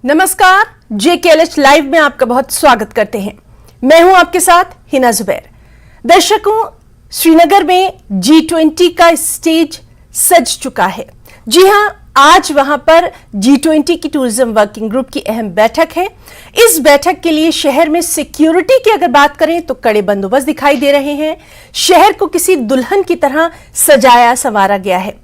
नमस्कार, JKLH live में आपका बहुत स्वागत करते हैं। मैं हूं आपके साथ हिना जुबैर। दर्शकों, श्रीनगर में G20 का स्टेज सज चुका है। जी हां, आज वहां पर G20 की टूरिज्म वर्किंग ग्रुप की अहम बैठक है। इस बैठक के लिए शहर में सिक्योरिटी की अगर बात करें तो कड़े बंदोबस्त दिखाई दे रहे हैं। शहर को किसी दुल्हन की तरह सजाया संवारा गया है।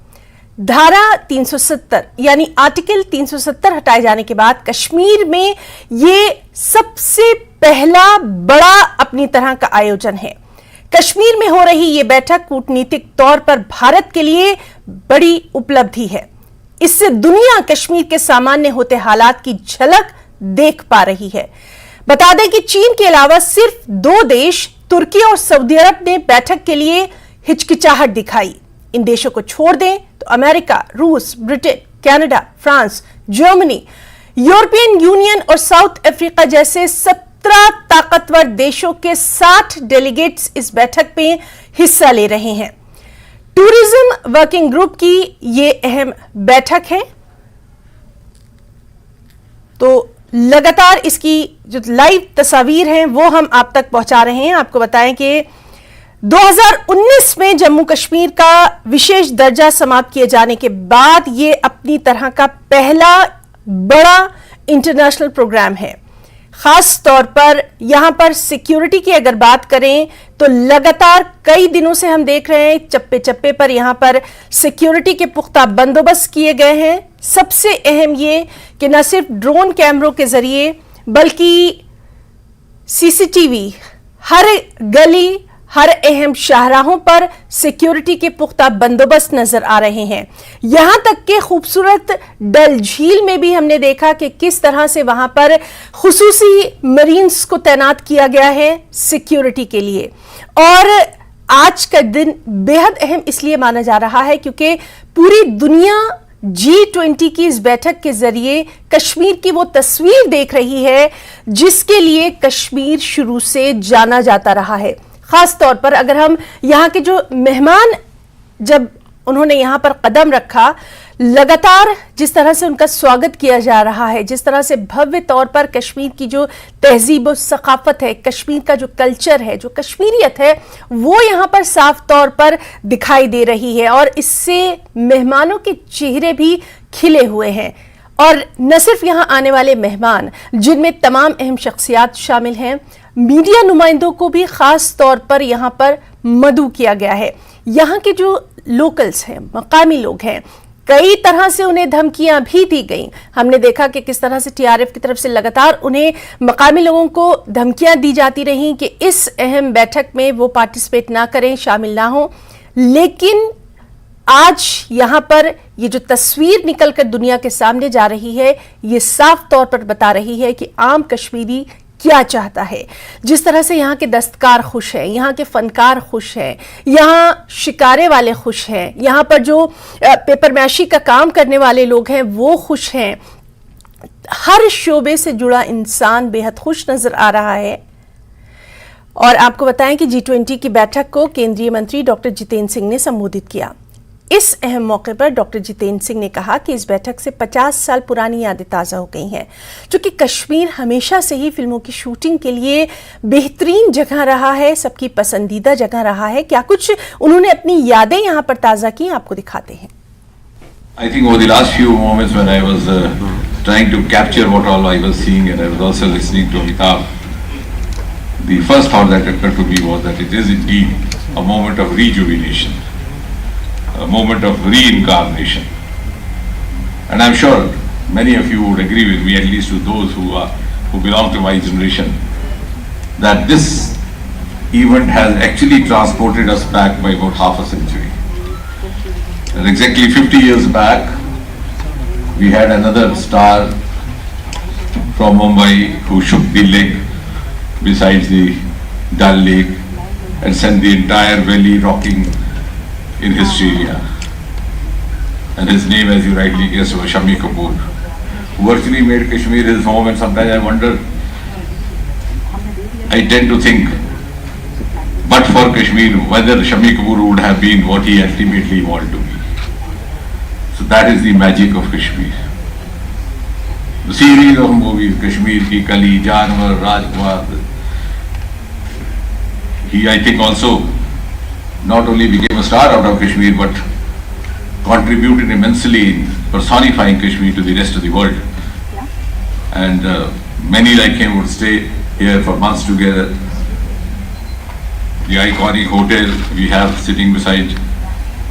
धारा 370 यानी आर्टिकल 370 हटाए जाने के बाद कश्मीर में ये सबसे पहला बड़ा अपनी तरह का आयोजन है। कश्मीर में हो रही ये बैठक कूटनीतिक तौर पर भारत के लिए बड़ी उपलब्धि है। इससे दुनिया कश्मीर के सामान्य होते हालात की झलक देख पा रही है। बता दें कि चीन के अलावा सिर्फ 2 देश तुर्की और सऊदी अरब ने बैठक के लिए हिचकिचाहट दिखाई। इन देशों को छोड़ दें तो अमेरिका, रूस, Britain, Canada, France, Germany, European union और साउथ अफ्रीका जैसे 17 ताकतवर देशों के 60 डेलीगेट्स इस बैठक में हिस्सा ले रहे हैं। टूरिज्म वर्किंग ग्रुप की यह अहम बैठक है। तो लगातार इसकी जो लाइव तस्वीर हैं वो हम आप तक पहुंचा रहे हैं। आपको बताएं कि 2019 में जम्मू कश्मीर का विशेष दर्जा समाप्त किए जाने के बाद ये अपनी तरह का पहला बड़ा इंटरनेशनल प्रोग्राम है। खास तौर पर यहां पर सिक्योरिटी की अगर बात करें तो लगातार कई दिनों से हम देख रहे हैं चप्पे चप्पे पर यहां पर सिक्योरिटी के पुख्ता बंदोबस्त किए गए हैं। सबसे अहम ये कि न सिर्फ ड्रोन कैमरों के जरिए बल्कि CCTV हर गली, हर अहम शाहराहों पर सिक्योरिटी के पुख्ता बंदोबस्त नजर आ रहे हैं। यहां तक कि खूबसूरत डल झील में भी हमने देखा कि किस तरह से वहां पर खुसूसी मरीन्स को तैनात किया गया है सिक्योरिटी के लिए। और आज का दिन बेहद अहम इसलिए माना जा रहा है क्योंकि पूरी दुनिया G20 की इस बैठक के जरिए कश्मीर की वो तस्वीर देख रही है जिसके लिए कश्मीर शुरू से जाना जाता रहा है। खास तौर पर अगर हम यहाँ के जो मेहमान जब उन्होंने यहाँ पर कदम रखा, लगातार जिस तरह से उनका स्वागत किया जा रहा है, जिस तरह से भव्य तौर पर कश्मीर की जो तहजीब और सकाफत है, कश्मीर का जो कल्चर है, जो कश्मीरियत है, वो यहाँ पर साफ तौर पर दिखाई दे रही है। और इससे मेहमानों के चेहरे भी खिले हुए हैं। और न सिर्फ यहाँ आने वाले मेहमान जिनमें तमाम अहम शख्सियात शामिल हैं, मीडिया नुमाइंदों को भी खास तौर पर यहाँ पर मदऊ किया गया है। यहाँ के जो लोकल्स हैं, मकामी लोग हैं, कई तरह से उन्हें धमकियां भी दी गई। हमने देखा कि किस तरह से TRF की तरफ से लगातार उन्हें मकामी लोगों को धमकियां दी जाती रहीं कि इस अहम बैठक में वो पार्टिसिपेट ना करें, शामिल ना हो। लेकिन आज यहां पर ये जो तस्वीर निकलकर दुनिया के सामने जा रही है, ये साफ तौर पर बता रही है कि आम कश्मीरी क्या चाहता है। जिस तरह से यहाँ के दस्तकार खुश हैं, यहाँ के फनकार खुश हैं, यहाँ शिकारे वाले खुश हैं, यहाँ पर जो पेपर मैशी का काम करने वाले लोग हैं वो खुश हैं। हर शोबे से जुड़ा इंसान बेहद खुश नजर आ रहा है। और आपको बताएं कि G20 की बैठक को केंद्रीय मंत्री डॉक्टर जितेंद्र सिंह ने संबोधित किया। इस अहम मौके पर डॉक्टर जितेंद्र सिंह ने कहा कि इस बैठक से 50 साल पुरानी यादें ताज़ा हो गई हैं, क्योंकि कश्मीर हमेशा से ही फिल्मों की शूटिंग के लिए बेहतरीन जगह रहा है, सबकी पसंदीदा जगह रहा है। क्या कुछ उन्होंने अपनी यादें यहाँ पर ताज़ा की, आपको दिखाते हैं। I think over the last few moments when I was trying to capture what all I was seeing and I was also listening to Amitabh, the first thought that occurred to me was that it is indeed a moment of rejuvenation, a moment of reincarnation. And I'm sure many of you would agree with me, at least to those who belong to my generation, that this event has actually transported us back by about half a century. And exactly 50 years back, we had another star from Mumbai who shook the leg besides the Dal Lake and sent the entire valley rocking in hysteria. And his name, as you rightly guessed, was Shami Kapoor, who virtually made Kashmir his home. And sometimes I wonder, I tend to think, but for Kashmir, whether Shami Kapoor would have been what he ultimately wanted to be. So that is the magic of Kashmir. The series of movies, Kashmir Ki Kali, Janwar, Rajkumar. He, I think, also not only became a star out of Kashmir, but contributed immensely in personifying Kashmir to the rest of the world. And many like him would stay here for months together. The iconic hotel we have sitting beside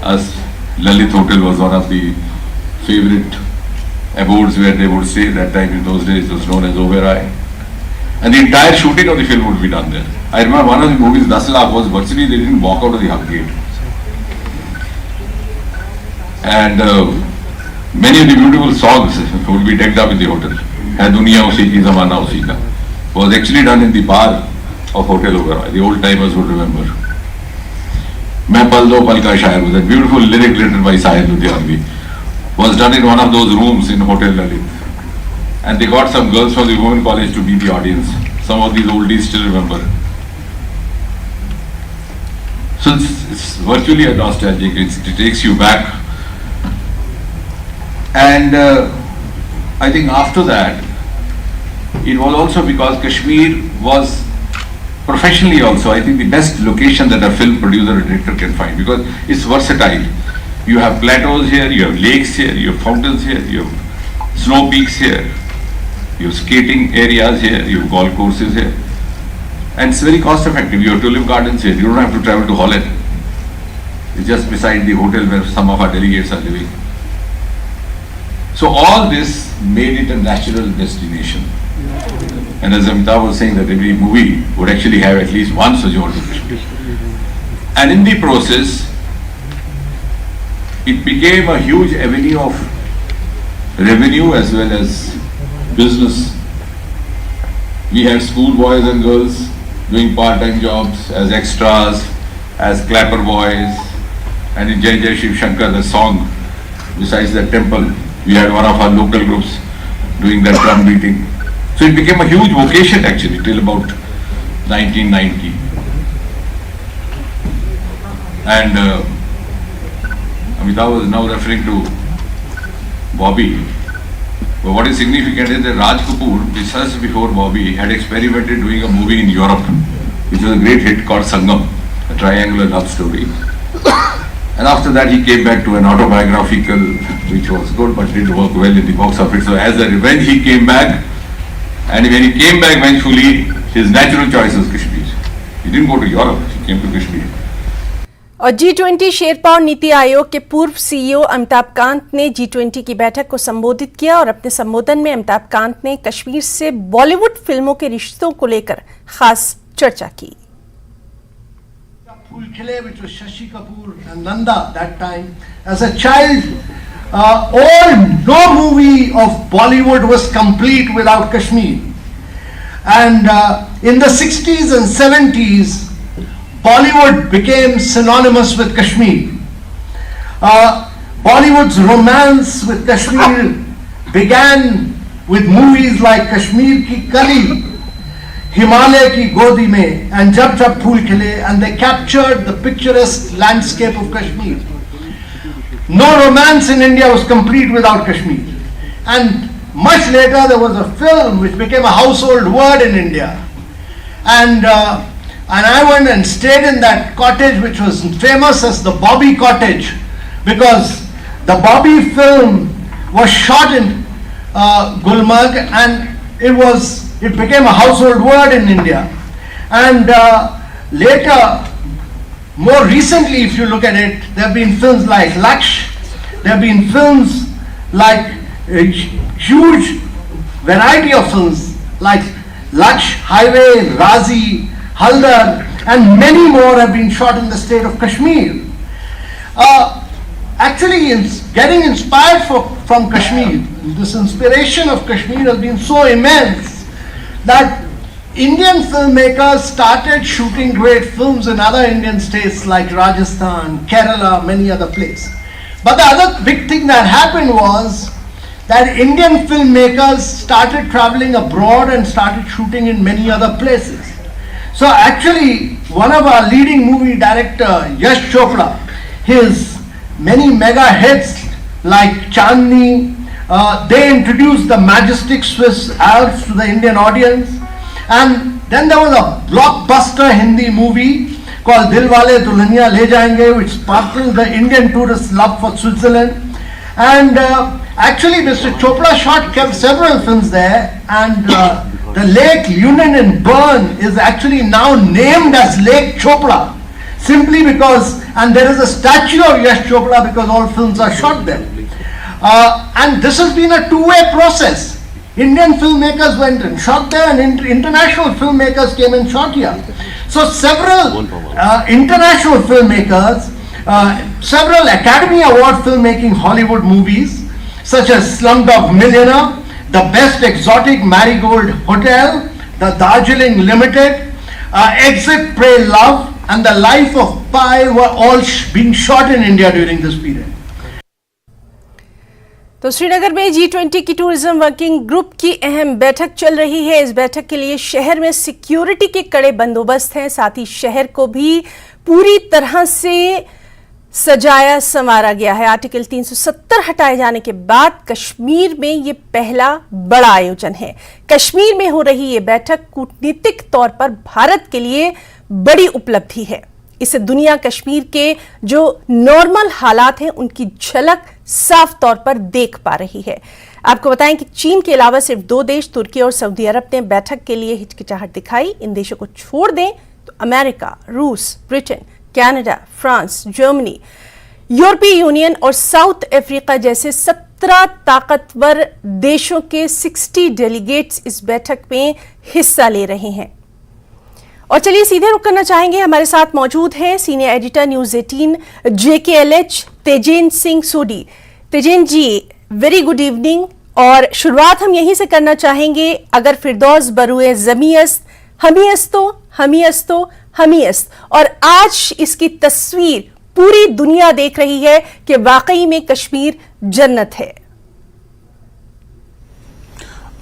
us, Lalit Hotel, was one of the favorite abodes where they would stay. That time, in those days, it was known as Oberoi. And the entire shooting of the film would be done there. I remember one of the movies, Das Lakh, was virtually they didn't walk out of the hub gate. And many of the beautiful songs would be decked up in the hotel. Hai Duniya Usi Ki Zamana Usi Ka was actually done in the bar of Hotel Oberoi. The old timers would remember. Main Pal Do Pal Ka Shair, was a beautiful lyric written by Sahil Ludhianvi, was done in one of those rooms in Hotel Lalit. And they got some girls from the women college to be the audience. Some of these oldies still remember. So it's virtually a nostalgic, it takes you back. And I think after that, it was also because Kashmir was professionally also, I think, the best location that a film producer or director can find, because it's versatile. You have plateaus here, you have lakes here, you have fountains here, you have snow peaks here, you have skating areas here, you have golf courses here. And it's very cost effective. You have tulip gardens here, you don't have to travel to Holland. It's just beside the hotel where some of our delegates are living. So all this made it a natural destination. And as Amitabh was saying, that every movie would actually have at least one sojourn to Kashmir. And in the process, it became a huge avenue of revenue as well as business. We had school boys and girls doing part-time jobs as extras, as clapper boys, and in Jai Jai Shiv Shankar, the song, besides the temple, we had one of our local groups doing that drum beating. So it became a huge vocation actually till about 1990. And Amitabh was now referring to Bobby. But what is significant is that Raj Kapoor, just before Bobby, had experimented doing a movie in Europe, which was a great hit called Sangam, a triangular love story. And after that he came back to an autobiographical, which was good but didn't work well in the box office. So as a revenge he came back, and when he came back vengefully, his natural choice was Kashmir. He didn't go to Europe, he came to Kashmir. और G20 Sherpa और नीति आयोग के पूर्व CEO Amitabh Kant ने G20 की बैठक को संबोधित किया और अपने संबोधन में अमिताभ कांत ने कश्मीर से बॉलीवुड फिल्मों के रिश्तों को लेकर खास चर्चा की। Phool Khile, which was Shashi Kapoor and Nanda that time. As a child, no movie of Bollywood was complete without Kashmir. And in the 60s and 70s, Bollywood became synonymous with Kashmir. Bollywood's romance with Kashmir began with movies like Kashmir Ki Kali, Himalaya Ki Godi Mein, and Jab Jab Phool Khile, and they captured the picturesque landscape of Kashmir. No romance in India was complete without Kashmir. And much later there was a film which became a household word in India. And I went and stayed in that cottage which was famous as the Bobby Cottage, because the Bobby film was shot in Gulmarg, and it became a household word in India. And later, more recently, if you look at it, there have been films like Laksh, there have been films like a huge variety of films like Laksh, Highway, Razi, Haldar, and many more have been shot in the state of Kashmir. Actually, getting inspired from Kashmir, this inspiration of Kashmir has been so immense that Indian filmmakers started shooting great films in other Indian states like Rajasthan, Kerala, many other places. But the other big thing that happened was that Indian filmmakers started traveling abroad and started shooting in many other places. So actually, one of our leading movie director, Yash Chopra, his many mega hits like Chandni, They introduced the majestic Swiss Alps to the Indian audience. And then there was a blockbuster Hindi movie called Dilwale Dulhania Le Jayenge, which sparkled the Indian tourists' love for Switzerland. And actually, Mr. Chopra shot several films there, and the Lake Lunin in Bern is actually now named as Lake Chopra, simply because, and there is a statue of Yash Chopra because all films are shot there. And this has been a two-way process. Indian filmmakers went and shot there, and international filmmakers came and shot here. So several international filmmakers, several Academy Award filmmaking Hollywood movies, such as Slumdog Millionaire, The Best Exotic Marigold Hotel, The Darjeeling Limited, Exit, Pray, Love, and The Life of Pi were all being shot in India during this period. तो श्रीनगर में G20 की tourism working group की अहम बैठक चल रही है। इस बैठक के लिए शहर में सिक्योरिटी के कड़े बंदोबस्त हैं, साथ ही शहर को भी पूरी तरह से सजाया संवारा गया है। आर्टिकल 370 हटाए जाने के बाद कश्मीर में ये पहला बड़ा आयोजन है। कश्मीर में हो रही ये बैठक कूटनीतिक तौर पर भारत के लिए बड़ी उपलब्धि है। इससे दुनिया कश्मीर के जो नॉर्मल हालात हैं उनकी झलक साफ तौर पर देख पा रही है। आपको बताएं कि चीन के अलावा सिर्फ 2 देश तुर्की और सऊदी अरब ने बैठक के लिए हिचकिचाहट दिखाई। इन देशों को छोड़ दें तो अमेरिका, रूस, ब्रिटेन, कनाडा, फ्रांस, जर्मनी, यूरोपीय यूनियन और साउथ अफ्रीका जैसे 17 ताकतवर देशों के 60 डेलीगेट्स इस बैठक में हिस्सा ले रहे हैं। और चलिए सीधे रुक करना चाहेंगे, हमारे साथ मौजूद हैं senior editor news 18 JKLH Tejen Singh Sodhi. Tejen ji, very good evening. और शुरुआत हम यहीं से करना चाहेंगे, अगर फिरदौस बरुए जमीयस्त हमीयस्त और आज इसकी तस्वीर पूरी दुनिया देख रही है कि वाकई में कश्मीर जन्नत है।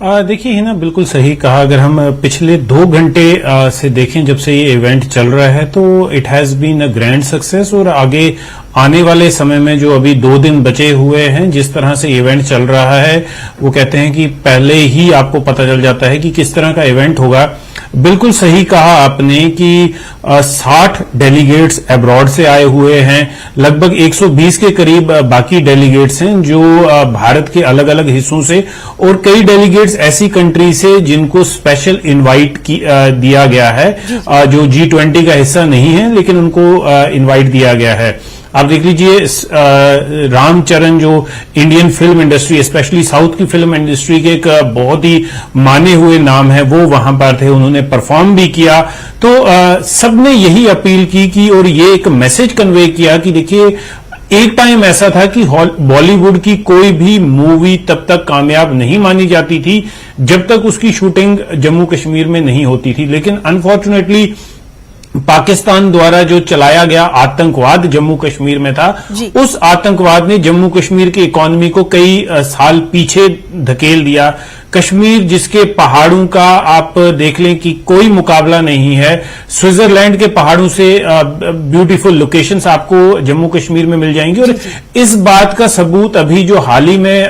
देखिए हिना, बिल्कुल सही कहा। अगर हम पिछले 2 घंटे से देखें जब से ये इवेंट चल रहा है तो it has been a grand success, और आगे आने वाले समय में जो अभी 2 दिन बचे हुए हैं, जिस तरह से इवेंट चल रहा है, वो कहते हैं कि पहले ही आपको पता चल जाता है कि किस तरह का इवेंट होगा। बिल्कुल सही कहा आपने कि 60 डेलीगेट्स अब्रॉड से आए हुए हैं, लगभग 120 के करीब बाकी डेलीगेट्स हैं जो भारत के अलग अलग हिस्सों से, और कई डेलीगेट्स ऐसी कंट्री से जिनको स्पेशल इनवाइट दिया गया है, जो G20 का हिस्सा नहीं है लेकिन उनको इनवाइट दिया गया है। आप देख लीजिए रामचरण, जो Indian film industry specially south की फिल्म इंडस्ट्री के एक बहुत ही माने हुए नाम है, वो वहां पर थे, उन्होंने परफॉर्म भी किया। तो सबने यही अपील की कि और ये एक मैसेज कन्वे किया कि देखिए एक टाइम ऐसा था कि बॉलीवुड की कोई भी मूवी तब तक कामयाब नहीं मानी जाती थी जब तक उसकी शूटिंग जम्मू कश्मीर में नहीं होती थी, लेकिन अनफॉर्चुनेटली पाकिस्तान द्वारा जो चलाया गया आतंकवाद जम्मू कश्मीर में था, उस आतंकवाद ने जम्मू कश्मीर की इकोनॉमी को कई साल पीछे धकेल दिया। कश्मीर जिसके पहाड़ों का आप देख लें कि कोई मुकाबला नहीं है, स्विट्जरलैंड के पहाड़ों से ब्यूटीफुल लोकेशंस आपको जम्मू कश्मीर में मिल जाएंगी। और इस बात का सबूत अभी जो हाल ही में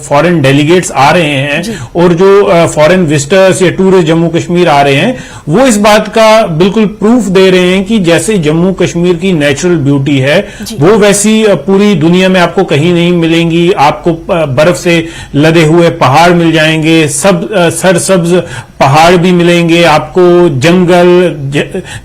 फॉरेन डेलीगेट्स आ रहे हैं और जो फॉरेन विजिटर्स या टूरिस्ट जम्मू कश्मीर आ रहे हैं, वो इस बात का बिल्कुल प्रूफ दे रहे हैं कि जैसे जम्मू कश्मीर की नेचुरल ब्यूटी है वो वैसी पूरी दुनिया में आपको कहीं नहीं मिलेंगी। आपको बर्फ से लदे हुए पहाड़ मिल जाएंगे, सब सरसब्ज पहाड़ भी मिलेंगे, आपको जंगल,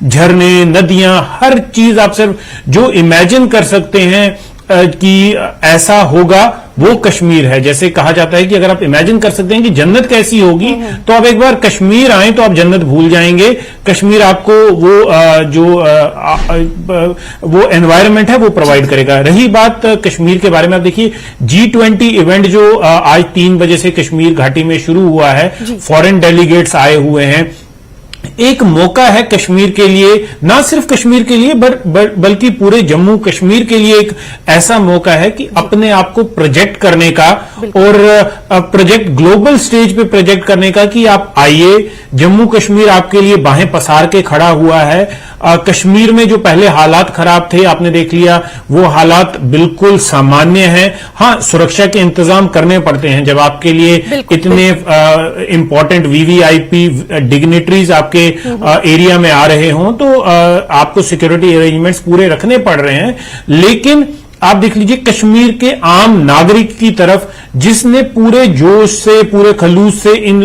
झरने, नदियां, हर चीज आप सिर्फ जो इमेजिन कर सकते हैं कि ऐसा होगा वो कश्मीर है। जैसे कहा जाता है कि अगर आप इमेजिन कर सकते हैं कि जन्नत कैसी होगी तो आप एक बार कश्मीर आए तो आप जन्नत भूल जाएंगे। कश्मीर आपको वो एनवायरनमेंट है वो प्रोवाइड करेगा। रही बात कश्मीर के बारे में, आप देखिए G20 इवेंट जो आज 3 बजे से कश्मीर घाटी में शुरू हुआ है, फॉरेन डेलीगेट्स आए हुए हैं। एक मौका है कश्मीर के लिए, ना सिर्फ कश्मीर के लिए बल्कि पूरे जम्मू कश्मीर के लिए एक ऐसा मौका है कि अपने आप को प्रोजेक्ट करने का और प्रोजेक्ट ग्लोबल स्टेज पे प्रोजेक्ट करने का कि आप आइए, जम्मू कश्मीर आपके लिए बाहें पसार के खड़ा हुआ है। कश्मीर में जो पहले हालात खराब थे आपने देख लिया, वो हालात बिल्कुल सामान्य हैं। हाँ, सुरक्षा के इंतजाम करने पड़ते हैं जब आपके लिए इतने इंपॉर्टेंट वीवीआईपी डिग्निटरीज आपके एरिया में आ रहे हों, तो आपको सिक्योरिटी अरेंजमेंट्स पूरे रखने पड़ रहे हैं। लेकिन आप देख लीजिए कश्मीर के आम नागरिक की तरफ, जिसने पूरे जोश से, पूरे खलूस से इन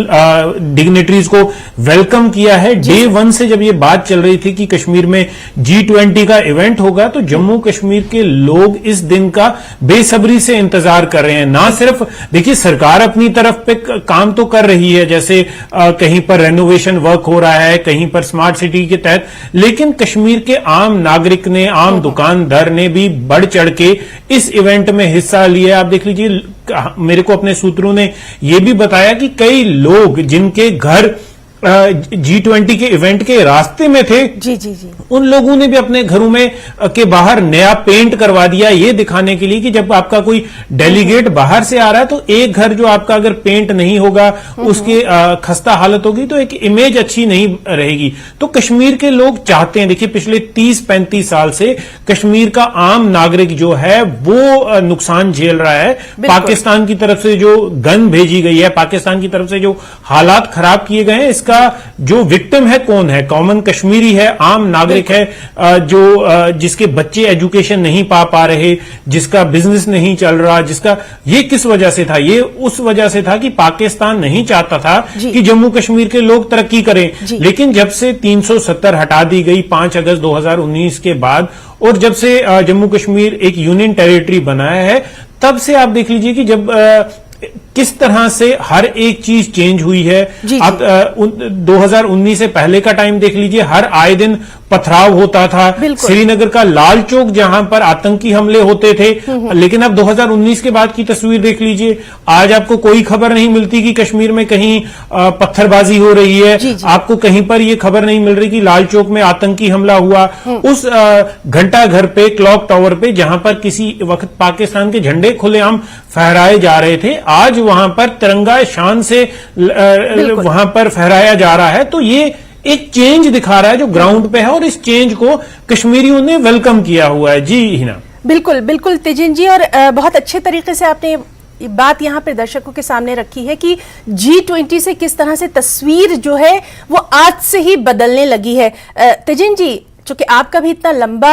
डिग्निटरीज को वेलकम किया है। डे 1 से जब ये बात चल रही थी कि कश्मीर में G20 का इवेंट होगा, तो जम्मू कश्मीर के लोग इस दिन का बेसब्री से इंतजार कर रहे हैं। ना सिर्फ देखिए सरकार अपनी तरफ पे काम तो कर रही है, जैसे कहीं पर रेनोवेशन वर्क हो रहा है, कहीं पर स्मार्ट सिटी के तहत, लेकिन कश्मीर के आम नागरिक ने, आम दुकानदार ने भी बढ़ चढ़ के इस इवेंट में हिस्सा लिया। आप देख लीजिए, मेरे को अपने सूत्रों ने यह भी बताया कि कई लोग जिनके घर G20 के इवेंट के रास्ते में थे, जी, उन लोगों ने भी अपने घरों में के बाहर नया पेंट करवा दिया, ये दिखाने के लिए कि जब आपका कोई डेलीगेट बाहर से आ रहा है तो एक घर जो आपका अगर पेंट नहीं होगा, उसकी खस्ता हालत होगी, तो एक इमेज अच्छी नहीं रहेगी। तो कश्मीर के लोग चाहते हैं, देखिए पिछले 30-35 साल से कश्मीर का आम नागरिक जो है वो नुकसान झेल रहा है। पाकिस्तान की तरफ से जो गन भेजी गई है, पाकिस्तान की तरफ से जो हालात खराब किए गए हैं, इसका जो विक्टिम है कौन है? कॉमन कश्मीरी है, आम नागरिक है, जो जिसके बच्चे एजुकेशन नहीं पा रहे, जिसका बिजनेस नहीं चल रहा, जिसका, ये किस वजह से था? ये उस वजह से था कि पाकिस्तान नहीं चाहता था कि जम्मू कश्मीर के लोग तरक्की करें। लेकिन जब से 370 हटा दी गई 5 अगस्त 2019 के बाद, और जब से जम्मू कश्मीर एक यूनियन टेरिटरी बनाया है, तब से आप देख लीजिए कि जब किस तरह से हर एक चीज चेंज हुई है। आप 2019 से पहले का टाइम देख लीजिए, हर आए दिन पथराव होता था। श्रीनगर का लाल चौक जहां पर आतंकी हमले होते थे, लेकिन अब 2019 के बाद की तस्वीर देख लीजिए, आज आपको कोई खबर नहीं मिलती कि कश्मीर में कहीं पत्थरबाजी हो रही है। आपको कहीं पर यह खबर नहीं मिल रही कि लाल चौक में आतंकी हमला हुआ। उस घंटा घर पे, क्लॉक टावर पे, जहां पर किसी वक्त पाकिस्तान के झंडे खुलेआम फहराए जा रहे थे, आज वहां पर तिरंगा शान से वहां पर फहराया जा रहा है। तो ये एक चेंज दिखा रहा है जो ग्राउंड पे है, और इस चेंज को कश्मीरियों ने वेलकम किया हुआ है। जी हिना, बिल्कुल बिल्कुल तेजिन जी, और बहुत अच्छे तरीके से आपने ये बात यहाँ पे दर्शकों के सामने रखी है कि G20 से किस तरह से तस्वीर जो है वो आज से ही बदलने लगी है। तेजिन जी, चूंकि आपका भी इतना लंबा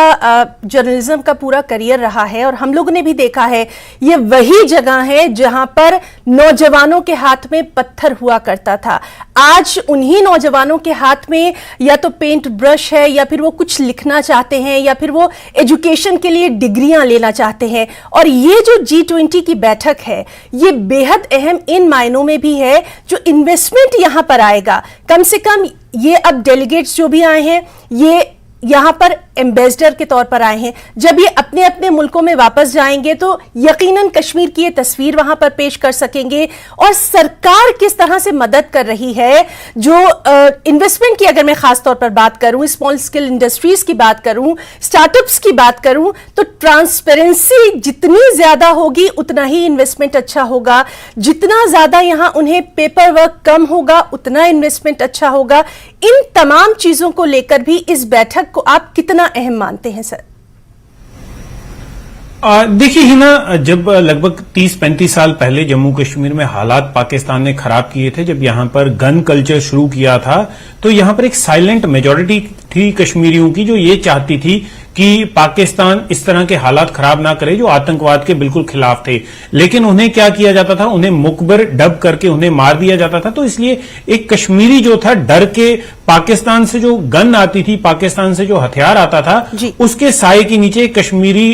जर्नलिज्म का पूरा करियर रहा है, और हम लोगों ने भी देखा है, ये वही जगह है जहां पर नौजवानों के हाथ में पत्थर हुआ करता था। आज उन्हीं नौजवानों के हाथ में या तो पेंट ब्रश है, या फिर वो कुछ लिखना चाहते हैं, या फिर वो एजुकेशन के लिए डिग्रियां लेना चाहते हैं। और ये जो G20 की बैठक है, ये बेहद अहम इन मायनों में भी है जो इन्वेस्टमेंट यहां पर आएगा। कम से कम ये अब डेलीगेट्स जो भी आए हैं, ये यहां पर एम्बेसडर के तौर पर आए हैं। जब ये अपने अपने मुल्कों में वापस जाएंगे तो यकीनन कश्मीर की ये तस्वीर वहां पर पेश कर सकेंगे, और सरकार किस तरह से मदद कर रही है। जो इन्वेस्टमेंट की अगर मैं खास तौर पर बात करूं, स्मॉल स्केल इंडस्ट्रीज की बात करूं, स्टार्टअप्स की बात करूं, तो ट्रांसपेरेंसी जितनी ज्यादा होगी उतना ही इन्वेस्टमेंट अच्छा होगा। जितना ज्यादा यहां उन्हें पेपर वर्क कम होगा, उतना इन्वेस्टमेंट अच्छा होगा। इन तमाम चीजों को लेकर भी इस बैठक को आप कितना अहम मानते हैं सर? देखिए हिना, जब लगभग 30-35 साल पहले जम्मू कश्मीर में हालात पाकिस्तान ने खराब किए थे, जब यहां पर गन कल्चर शुरू किया था, तो यहां पर एक साइलेंट मेजॉरिटी थी कश्मीरियों की जो ये चाहती थी कि पाकिस्तान इस तरह के हालात खराब ना करे, जो आतंकवाद के बिल्कुल खिलाफ थे। लेकिन उन्हें क्या किया जाता था? उन्हें मुखबर डब करके उन्हें मार दिया जाता था। तो इसलिए एक कश्मीरी जो था, डर के पाकिस्तान से जो गन आती थी, पाकिस्तान से जो हथियार आता था, उसके साए के नीचे कश्मीरी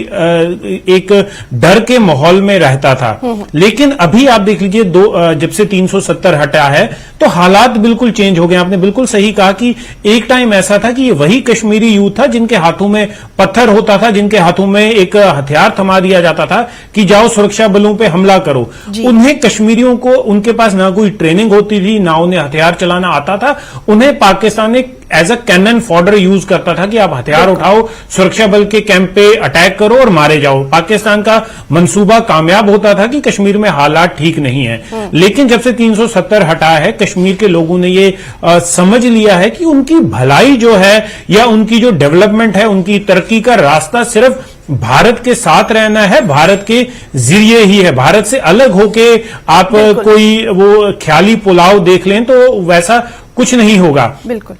एक डर के माहौल में रहता था। लेकिन अभी आप देख लीजिए, जब से 370 हटा है तो हालात बिल्कुल चेंज हो गए। आपने बिल्कुल सही कहा कि एक टाइम ऐसा था कि ये वही कश्मीरी यूथ था जिनके हाथों में पत्थर होता था जिनके हाथों में एक हथियार थमा दिया जाता था कि जाओ सुरक्षा बलों पे हमला करो। उन्हें कश्मीरियों को, उनके पास ना कोई ट्रेनिंग होती थी, ना उन्हें हथियार चलाना आता था। उन्हें पाकिस्तान ने as a cannon fodder use करता था कि आप हथियार उठाओ, सुरक्षा बल के कैंप पे अटैक करो और मारे जाओ। पाकिस्तान का मंसूबा कामयाब होता था कि कश्मीर में हालात ठीक नहीं है। लेकिन जब से 370 हटा है, कश्मीर के लोगों ने ये समझ लिया है कि उनकी भलाई जो है या उनकी जो डेवलपमेंट है, उनकी तरक्की का रास्ता सिर्फ भारत के साथ रहना है, भारत के जरिए ही है। भारत से अलग होके आप कोई वो ख्याली पुलाव देख लें तो वैसा कुछ नहीं होगा। बिल्कुल,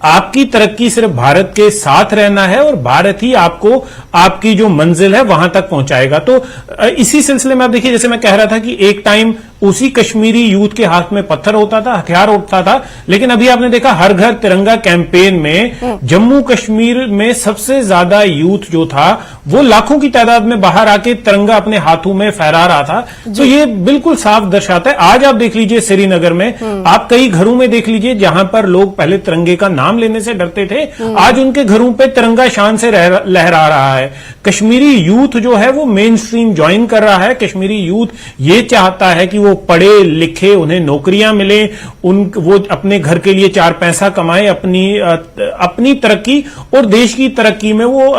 आपकी तरक्की सिर्फ भारत के साथ रहना है और भारत ही आपको आपकी जो मंजिल है वहां तक पहुंचाएगा। तो इसी सिलसिले में आप देखिए, जैसे मैं कह रहा था कि एक टाइम उसी कश्मीरी यूथ के हाथ में पत्थर होता था, हथियार उठता था, लेकिन अभी आपने देखा हर घर तिरंगा कैंपेन में जम्मू कश्मीर में सबसे ज्यादा यूथ जो था वो लाखों की तादाद में बाहर आके तिरंगा अपने हाथों में फहरा रहा था। तो ये बिल्कुल साफ दर्शाता है। आज आप देख लीजिए श्रीनगर में, आप कई घरों में देख लीजिए जहां पर लोग पहले तिरंगे का नाम लेने से डरते थे, आज उनके घरों पे तिरंगा शान से लहरा रहा है। कश्मीरी यूथ जो है वो मेन स्ट्रीम ज्वाइन कर रहा है। कश्मीरी यूथ ये चाहता है कि वो पढ़े लिखे, उन्हें नौकरियां मिले, वो अपने घर के लिए 4 पैसा कमाए, अपनी तरक्की और देश की तरक्की में वो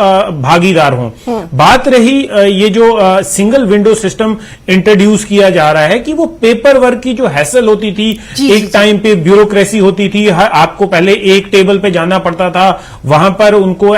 भागीदार हों। बात रही ये जो सिंगल विंडो सिस्टम इंट्रोड्यूस किया जा रहा है कि वो पेपर वर्क की जो हैसल होती थी, एक टाइम पे ब्यूरोक्रेसी होती थी, आपको पहले एक टेबल पे जाना पड़ता था, वहां पर उनको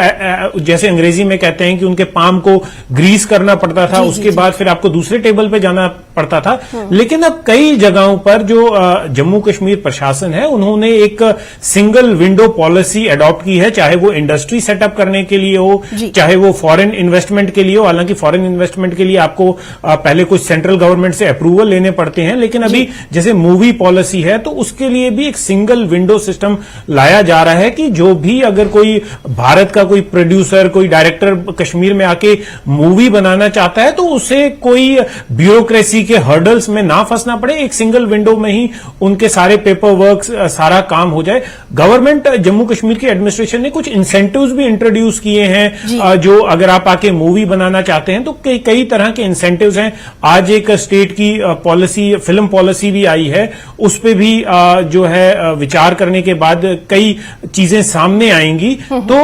जैसे अंग्रेजी में कहते हैं कि उनके पाम को ग्रीस करना पड़ता था, उसके बाद फिर आपको दूसरे टेबल पे जाना पड़ता था। लेकिन अब कई जगहों पर जो जम्मू कश्मीर प्रशासन है उन्होंने एक सिंगल विंडो पॉलिसी अडॉप्ट की है, चाहे वो इंडस्ट्री सेटअप करने के लिए हो, चाहे वो फॉरेन इन्वेस्टमेंट के लिए हो। हालांकि फॉरेन इन्वेस्टमेंट के लिए आपको पहले कुछ सेंट्रल गवर्नमेंट से अप्रूवल लेने पड़ते हैं, लेकिन अभी जैसे मूवी पॉलिसी है तो उसके लिए भी एक सिंगल विंडो सिस्टम लाया जा रहा है कि जो भी अगर कोई भारत का कोई प्रोड्यूसर, कोई डायरेक्टर कश्मीर में आके मूवी बनाना चाहता है तो उसे कोई ब्यूरोक्रेसी के हर्डल्स में ना फंसना पड़े, एक सिंगल विंडो में ही उनके सारे पेपर वर्क, सारा काम हो जाए। गवर्नमेंट जम्मू कश्मीर की एडमिनिस्ट्रेशन ने कुछ इंसेंटिव्स भी इंट्रोड्यूस किए हैं, जो अगर आप आके मूवी बनाना चाहते हैं तो कई तरह के इंसेंटिव्स हैं। आज एक स्टेट की पॉलिसी, फिल्म पॉलिसी भी आई है, उस पे भी जो है विचार करने के बाद कई चीजें सामने आएंगी। तो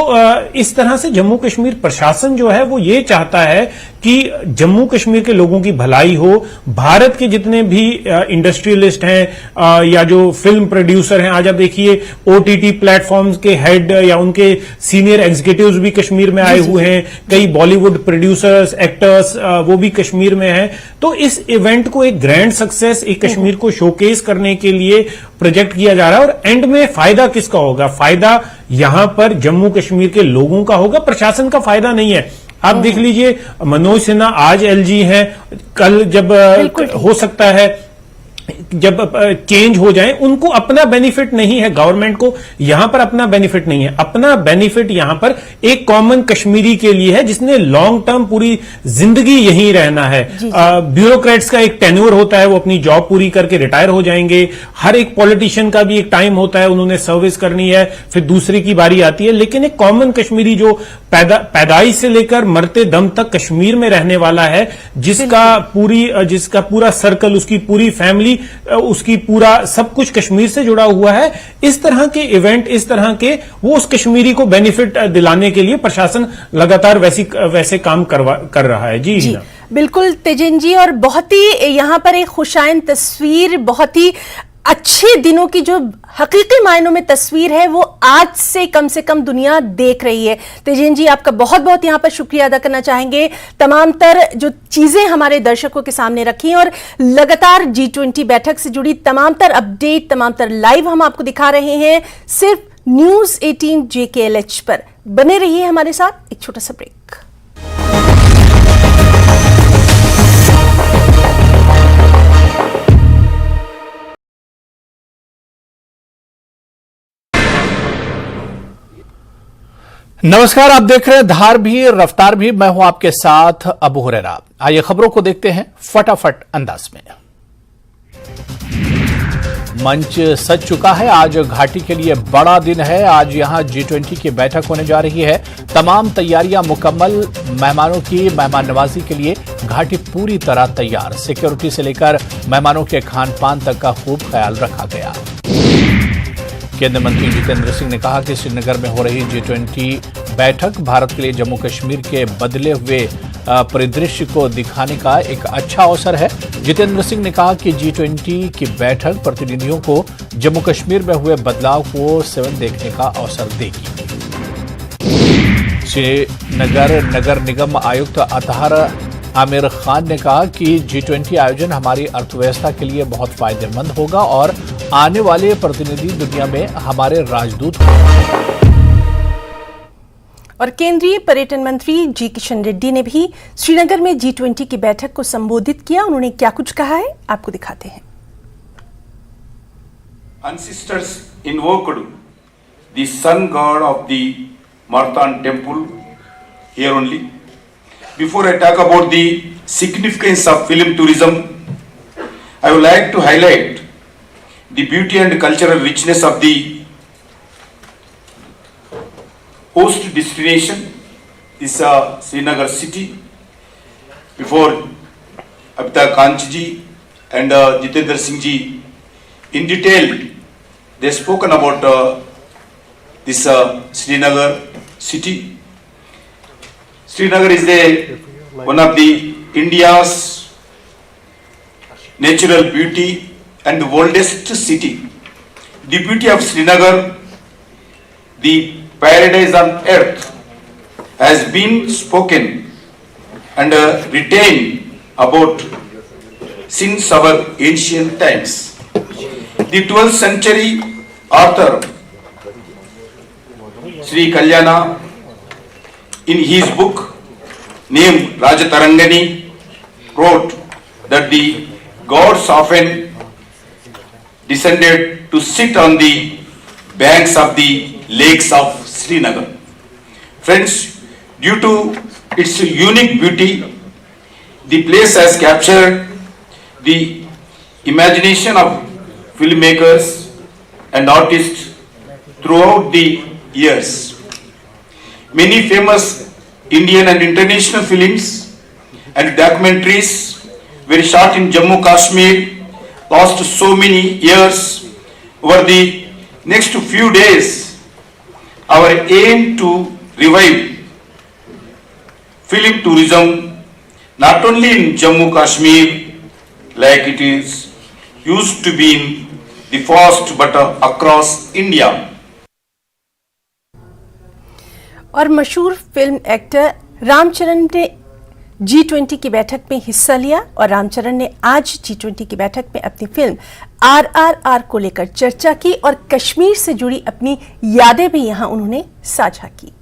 इस तरह से जम्मू कश्मीर प्रशासन जो है वो ये चाहता है कि जम्मू कश्मीर के लोगों की भलाई हो। भारत के जितने भी इंडस्ट्रियलिस्ट हैं या जो फिल्म प्रोड्यूसर हैं, आज आप देखिए ओटीटी प्लेटफॉर्म्स के हेड या उनके सीनियर एग्जीक्यूटिव्स भी कश्मीर में आए हुए हैं, कई बॉलीवुड प्रोड्यूसर्स, एक्टर्स वो भी कश्मीर में हैं। तो इस इवेंट को एक ग्रैंड सक्सेस, एक कश्मीर को शोकेस करने के लिए प्रोजेक्ट किया जा रहा है। और एंड में फायदा किसका होगा? फायदा यहां पर जम्मू कश्मीर के लोगों का होगा, प्रशासन का फायदा नहीं है। आप देख लीजिए मनोज सिन्हा आज एलजी हैं, कल जब हो सकता है जब चेंज हो जाए, उनको अपना बेनिफिट नहीं है, गवर्नमेंट को यहां पर अपना बेनिफिट नहीं है। अपना बेनिफिट यहां पर एक कॉमन कश्मीरी के लिए है जिसने लॉन्ग टर्म पूरी जिंदगी यहीं रहना है। ब्यूरोक्रेट्स का एक टेन्योर होता है, वो अपनी जॉब पूरी करके रिटायर हो जाएंगे। हर एक पॉलिटिशियन का भी एक टाइम होता है, उन्होंने सर्विस करनी है, फिर दूसरे की बारी आती है। लेकिन एक कॉमन कश्मीरी जो पैदाइश से लेकर मरते दम तक कश्मीर में रहने वाला है, जिसका पूरा सर्कल, उसकी पूरी फैमिली, उसकी पूरा सब कुछ कश्मीर से जुड़ा हुआ है, इस तरह के इवेंट, इस तरह के वो उस कश्मीरी को बेनिफिट दिलाने के लिए प्रशासन लगातार वैसे काम कर रहा है। जी बिल्कुल तेजन जी, और बहुत ही यहाँ पर एक खुशाइन तस्वीर, बहुत ही अच्छे दिनों की जो हकीकी मायनों में तस्वीर है वो आज से कम दुनिया देख रही है। तेजन जी, आपका बहुत बहुत यहाँ पर शुक्रिया अदा करना चाहेंगे, तमाम तर जो चीजें हमारे दर्शकों के सामने रखी और लगातार G20 बैठक से जुड़ी तमाम तर अपडेट, तमाम तर लाइव हम आपको दिखा रहे हैं सिर्फ न्यूज 18 JKLH पर। बने रहिए हमारे साथ, एक छोटा सा ब्रेक। नमस्कार, आप देख रहे हैं धार भी रफ्तार भी, मैं हूं आपके साथ अबू हुरैरा। आइए खबरों को देखते हैं फटाफट अंदाज में। मंच सज चुका है। आज घाटी के लिए बड़ा दिन है। आज यहां G20 की बैठक होने जा रही है। तमाम तैयारियां मुकम्मल। मेहमानों की मेहमान नवाजी के लिए घाटी पूरी तरह तैयार। सिक्योरिटी से लेकर मेहमानों के खान पान तक का खूब ख्याल रखा गया। केंद्रीय मंत्री जितेंद्र सिंह ने कहा कि श्रीनगर में हो रही G20 बैठक भारत के लिए जम्मू कश्मीर के बदले हुए परिदृश्य को दिखाने का एक अच्छा अवसर है। जितेंद्र सिंह ने कहा कि G20 की बैठक प्रतिनिधियों को जम्मू कश्मीर में हुए बदलाव को स्वयं देखने का अवसर देगी। श्रीनगर नगर निगम आयुक्त अतहर आमिर खान ने कहा कि G20 आयोजन हमारी अर्थव्यवस्था के लिए बहुत फायदेमंद होगा और आने वाले प्रतिनिधि दुनिया में हमारे राजदूत होंगे। और केंद्रीय पर्यटन मंत्री जी किशन रेड्डी ने भी श्रीनगर में G20 की बैठक को संबोधित किया। उन्होंने क्या कुछ कहा है, आपको दिखाते हैं। Ancestors invoked the sun god of the Marthan temple here only. Before I talk about the significance of film tourism, I would like to highlight the beauty and cultural richness of the host destination is Srinagar city. Before Amitabh Kant ji and Jitendra Singh ji in detail they spoken about this Srinagar city. Srinagar is one of the India's natural beauty and the oldest city. The beauty of Srinagar, the paradise on earth, has been spoken and retained about since our ancient times. The 12th century author Sri Kalyana, in his book named Rajatarangani, wrote that the gods often descended to sit on the banks of the lakes of Srinagar. Friends, due to its unique beauty, the place has captured the imagination of filmmakers and artists throughout the years. Many famous Indian and international films and documentaries were shot in Jammu Kashmir last so many years. Over the next few days, our aim to revive film tourism not only in Jammu Kashmir like it is used to be in the past but across India. और मशहूर film actor Ramcharan ने G20 की बैठक में हिस्सा लिया और रामचरण ने आज G20 की बैठक में अपनी फिल्म RRR को लेकर चर्चा की और कश्मीर से जुड़ी अपनी यादें भी यहां उन्होंने साझा की।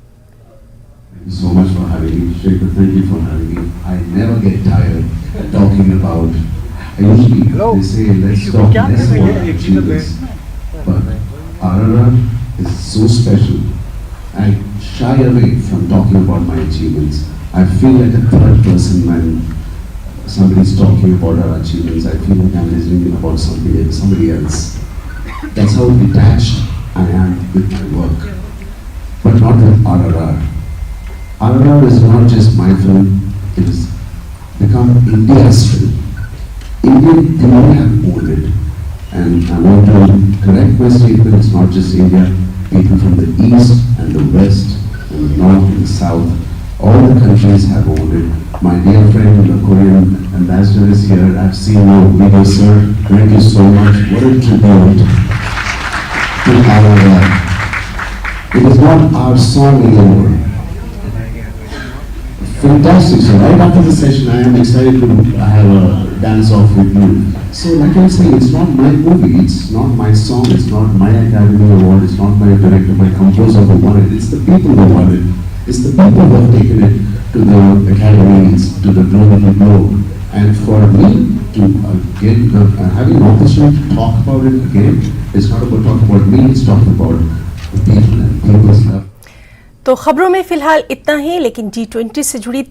So much for having me, Shekhar. Thank you for having me. I never get tired talking about. I usually they say let's talk less about achievements, but RRR is so special. I shy away from talking about my achievements. I feel like a third person when somebody's talking about our achievements. I feel like I'm listening about somebody else. That's how detached I am with my work. But not with RRR. RRR is not just my film, it has become India's film. Indian people have owned it. And I want to correct my statement, it's not just India. People from the east and the west and the north and the south, all the countries have owned it. My dear friend, the Korean ambassador is here. I've seen your video, sir. Thank you so much. What a tribute to RRR. It is not our song anymore. Fantastic. So right after the session, I am excited to have a dance off with you. So like I was saying, it's not my movie, it's not my song, it's not my Academy Award, it's not my director, my composer who won it, it's the people who won it. It's the people who have taken it to the academies, to the global globe. And for me to again having an opportunity to talk about it again, it's not about talking about me, it's talking about the people and people's love. तो खबरों में फिलहाल इतना ही, लेकिन G20 से जुड़ी